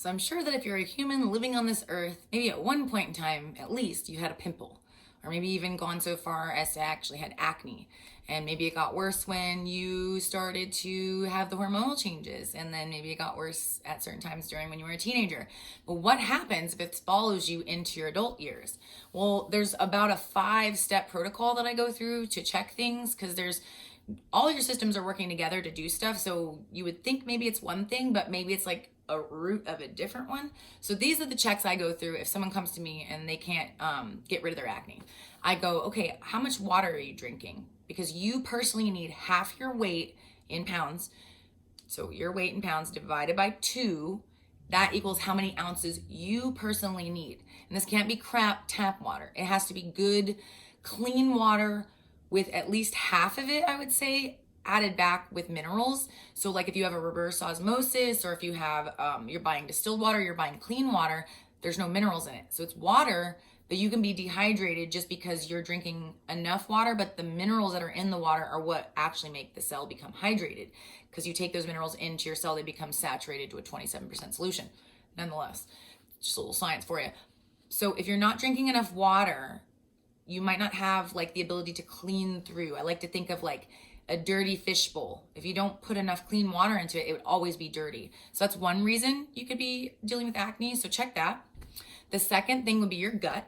So I'm sure that if you're a human living on this earth, maybe at one point in time, at least, you had a pimple. Or maybe even gone so far as to actually had acne. And maybe it got worse when you started to have the hormonal changes. And then maybe it got worse at certain times during when you were a teenager. But what happens if it follows you into your adult years? Well, there's about a 5-step protocol that I go through to check things, because there's all your systems are working together to do stuff. So you would think maybe it's one thing, but maybe it's like a root of a different one. So these are the checks I go through if someone comes to me and they can't get rid of their acne. I go, okay, how much water are you drinking? Because you personally need half your weight in pounds. So your weight in pounds divided by 2, that equals how many ounces you personally need. And this can't be crap tap water. It has to be good, clean water with at least half of it, I would say, added back with minerals. So like if you have a reverse osmosis, or if you have, you're buying distilled water, you're buying clean water, there's no minerals in it. So it's water, but you can be dehydrated just because you're drinking enough water, but the minerals that are in the water are what actually make the cell become hydrated. Because you take those minerals into your cell, they become saturated to a 27% solution. Nonetheless, just a little science for you. So if you're not drinking enough water, you might not have like the ability to clean through. I like to think of like a dirty fishbowl. If you don't put enough clean water into it, it would always be dirty. So that's one reason you could be dealing with acne. So check that. The second thing would be your gut.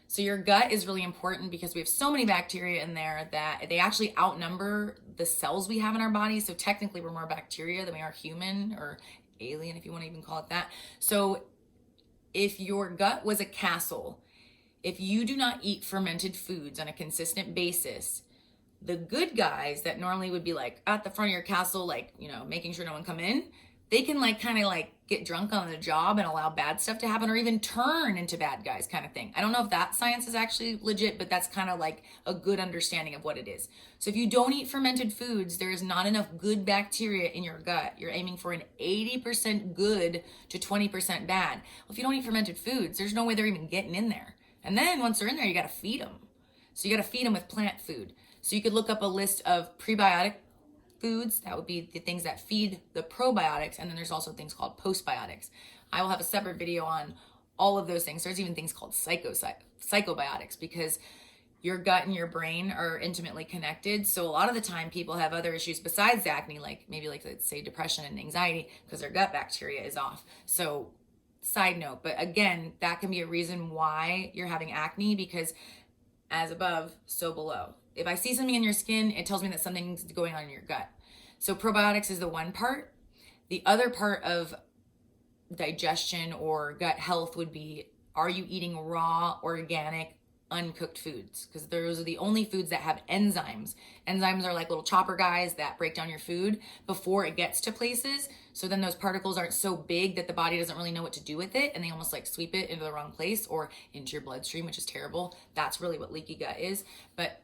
So your gut is really important because we have so many bacteria in there that they actually outnumber the cells we have in our body. So technically we're more bacteria than we are human, or alien, if you want to even call it that. So if your gut was a castle, if you do not eat fermented foods on a consistent basis, the good guys that normally would be like at the front of your castle, like, you know, making sure no one come in, they can like kind of like get drunk on the job and allow bad stuff to happen, or even turn into bad guys kind of thing. I don't know if that science is actually legit, but that's kind of like a good understanding of what it is. So if you don't eat fermented foods, there is not enough good bacteria in your gut. You're aiming for an 80% good to 20% bad. Well, if you don't eat fermented foods, there's no way they're even getting in there. And then once they're in there, you got to feed them. So you got to feed them with plant food. So you could look up a list of prebiotic foods. That would be the things that feed the probiotics. And then there's also things called postbiotics. I will have a separate video on all of those things. There's even things called psychobiotics, because your gut and your brain are intimately connected. So a lot of the time people have other issues besides acne, like maybe like let's say depression and anxiety, because their gut bacteria is off. So side note, but again, that can be a reason why you're having acne, because as above, so below. If I see something in your skin, it tells me that something's going on in your gut. So probiotics is the one part. The other part of digestion or gut health would be, are you eating raw, organic, uncooked foods? Because those are the only foods that have enzymes. Enzymes are like little chopper guys that break down your food before it gets to places. So then those particles aren't so big that the body doesn't really know what to do with it, and they almost like sweep it into the wrong place or into your bloodstream, which is terrible. That's really what leaky gut is. But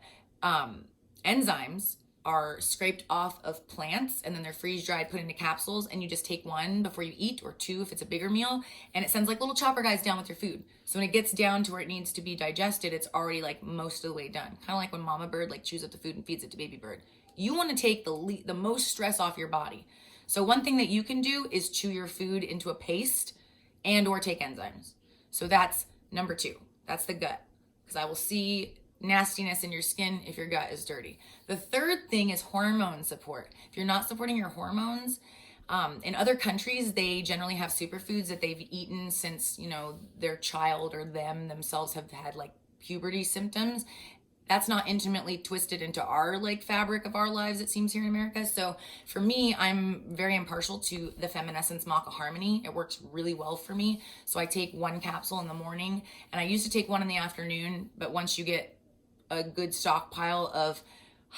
enzymes are scraped off of plants, and then they're freeze dried, put into capsules, and you just take one before you eat, or 2 if it's a bigger meal, and it sends like little chopper guys down with your food. So when it gets down to where it needs to be digested, it's already like most of the way done. Kind of like when mama bird like chews up the food and feeds it to baby bird. You want to take the most stress off your body. So one thing that you can do is chew your food into a paste and or take enzymes. So that's number 2. That's the gut, because I will see nastiness in your skin if your gut is dirty. The third thing is hormone support. If you're not supporting your hormones, in other countries, they generally have superfoods that they've eaten since, you know, their child or themselves have had like puberty symptoms. That's not intimately twisted into our like fabric of our lives, it seems, here in America. So for me, I'm very impartial to the Feminescence Maca Harmony. It works really well for me. So I take 1 capsule in the morning, and I used to take 1 in the afternoon, but once you get a good stockpile of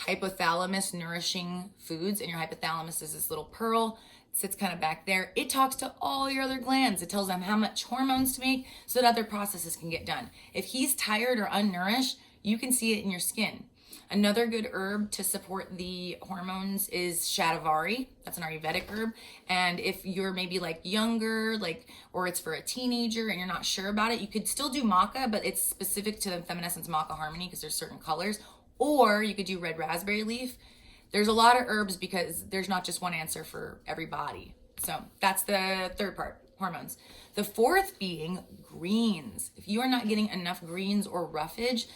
hypothalamus nourishing foods, and your hypothalamus is this little pearl, sits kind of back there. It talks to all your other glands. It tells them how much hormones to make so that other processes can get done. If he's tired or unnourished, you can see it in your skin. Another good herb to support the hormones is shatavari. That's an Ayurvedic herb. And if you're maybe like younger, like, or it's for a teenager and you're not sure about it, you could still do maca, but it's specific to the Feminescence Maca Harmony because there's certain colors. Or you could do red raspberry leaf. There's a lot of herbs because there's not just one answer for every body. So that's the third part. hormones. The fourth being greens. If you are not getting enough greens or roughage,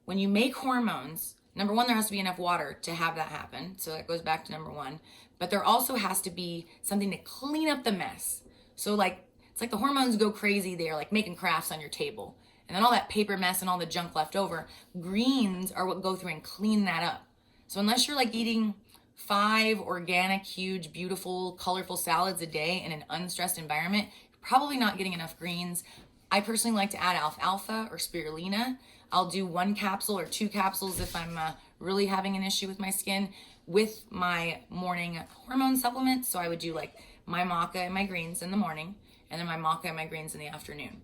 when you make hormones, number one, there has to be enough water to have that happen. So that goes back to number one. But there also has to be something to clean up the mess. So like, it's like the hormones go crazy. They're like making crafts on your table. And then all that paper mess and all the junk left over, greens are what go through and clean that up. So unless you're like eating 5 organic, huge, beautiful, colorful salads a day in an unstressed environment, you're probably not getting enough greens. I personally like to add alfalfa or spirulina. I'll do 1 capsule or 2 capsules if I'm really having an issue with my skin with my morning hormone supplements. So I would do like my maca and my greens in the morning, and then my maca and my greens in the afternoon.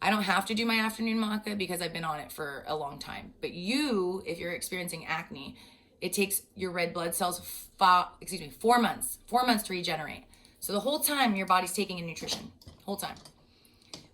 I don't have to do my afternoon maca because I've been on it for a long time. But you, if you're experiencing acne, it takes your red blood cells 4 months to regenerate. So the whole time your body's taking in nutrition, whole time.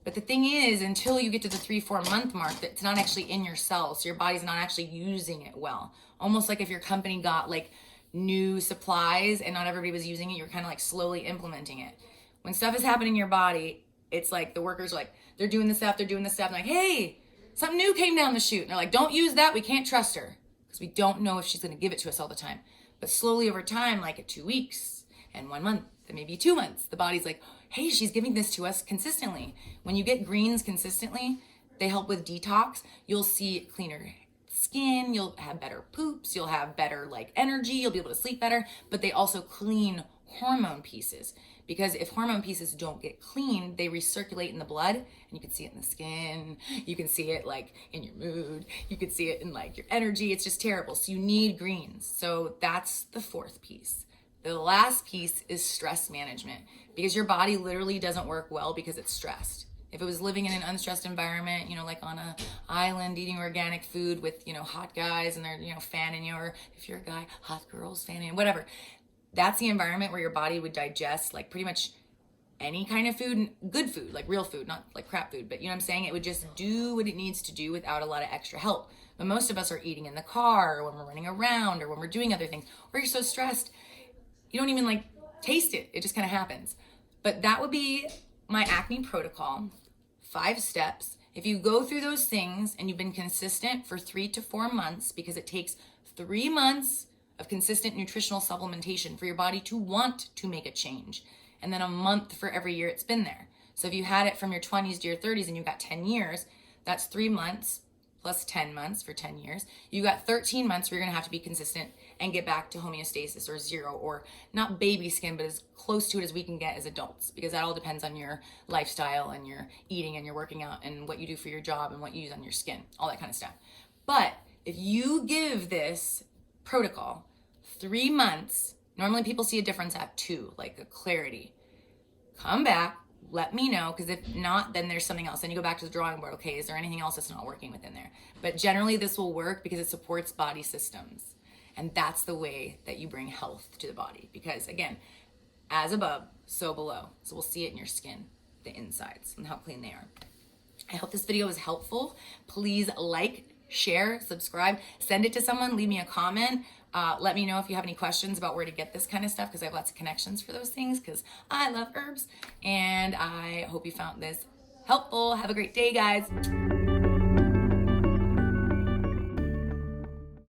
But the thing is, until you get to the 3-4 month mark, it's not actually in your cells. So your body's not actually using it well. Almost like if your company got like new supplies and not everybody was using it, you're kind of like slowly implementing it. When stuff is happening in your body, it's like the workers are like, they're doing the stuff. And like, hey, something new came down the chute. And they're like, don't use that. We can't trust her because we don't know if she's going to give it to us all the time. But slowly over time, like at 2 weeks and 1 month and maybe 2 months, the body's like, hey, she's giving this to us consistently. When you get greens consistently, they help with detox. You'll see cleaner skin. You'll have better poops. You'll have better like energy. You'll be able to sleep better. But they also clean hormone pieces. Because if hormone pieces don't get cleaned, they recirculate in the blood, and you can see it in the skin. You can see it like in your mood. You can see it in like your energy. It's just terrible. So you need greens. So that's the fourth piece. The last piece is stress management, because your body literally doesn't work well because it's stressed. If it was living in an unstressed environment, like on an island eating organic food with, hot guys and they're, fanning you, or if you're a guy, hot girls fanning you, whatever. That's the environment where your body would digest like pretty much any kind of food, good food, like real food, not like crap food, but you know what I'm saying? It would just do what it needs to do without a lot of extra help. But most of us are eating in the car, or when we're running around, or when we're doing other things, or you're so stressed, you don't even like taste it. It just kind of happens. But that would be my acne protocol, 5 steps. If you go through those things and you've been consistent for 3 to 4 months, because it takes 3 months of consistent nutritional supplementation for your body to want to make a change, and then a month for every year it's been there. So if you had it from your 20s to your 30s and you got 10 years, that's 3 months plus 10 months for 10 years. You got 13 months where you're gonna have to be consistent and get back to homeostasis or 0, or not baby skin, but as close to it as we can get as adults, because that all depends on your lifestyle and your eating and your working out and what you do for your job and what you use on your skin, all that kind of stuff. But if you give this protocol 3 months, normally people see a difference at 2, like a clarity. Come back, let me know, because if not, then there's something else. Then you go back to the drawing board. Okay, is there anything else that's not working within there? But generally this will work because it supports body systems. And that's the way that you bring health to the body. Because again, as above, so below. So we'll see it in your skin, the insides, and how clean they are. I hope this video was helpful. Please like, share, subscribe, send it to someone, leave me a comment. Let me know if you have any questions about where to get this kind of stuff, because I have lots of connections for those things, because I love herbs. And I hope you found this helpful. Have a great day, guys.